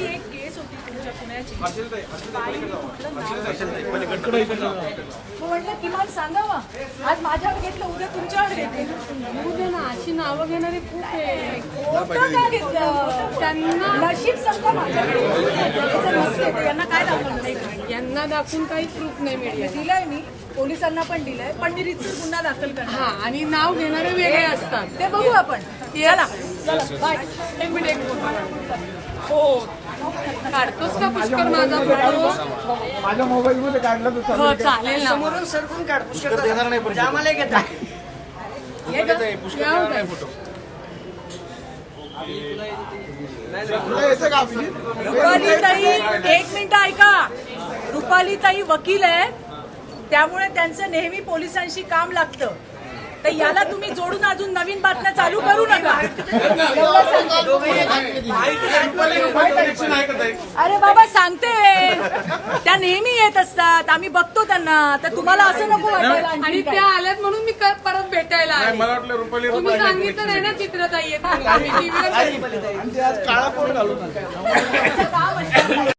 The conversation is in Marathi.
एक केस होती तुमच्या पुण्याची, म्हटलं किमान सांगावा. आज माझ्यावर घेतलं, उद्या तुमच्यावर घेते. उद्या ना अशी नावं घेणारे खूप आहे. का घेतलं त्यांना? नशीब सांगता माझ्याकडे. यांना काय दाखवलं? यांना दाखवून काही प्रूफ नाही मिळालं. दिलंय मी, पोलिसांना पण दिलंय, पण मी रितसर गुन्हा दाखल करणार. हा, आणि नाव घेणारे वेगळे असतात. ते बघू आपण. चला बाय. एक मिनिट हो, काढतोस का पुष्कर माझा फोटो? माझ्या मोबाईल मध्ये काढला तर हो चालेल ना. समोरून सरकून काढ. पुष्कर देणार नाही, पण आम्हाला घेता यायचं का अभिजित? रुपाली ताई, एक मिनिट ऐका. रुपाली ताई वकील आहे, त्यामुळे त्यांचं नेहमी पोलिसांशी काम लागतं. तर याला तुम्ही जोडून अजून नवीन बातम्या चालू करू नका. अरे बाबा सांगते, त्या नेहमी येत असतात, आम्ही बघतो त्यांना. तर तुम्हाला असं नको वाटायला. आणि त्या आल्यात म्हणून मी परत भेटायला आले. मला वाटलं रुपाली तुम्ही सांगितलं नाही ना चित्रताई येत म्हणून. आम्ही टीव्हीवर आणि ते आज काळा कोट घालून आले. काम असतं.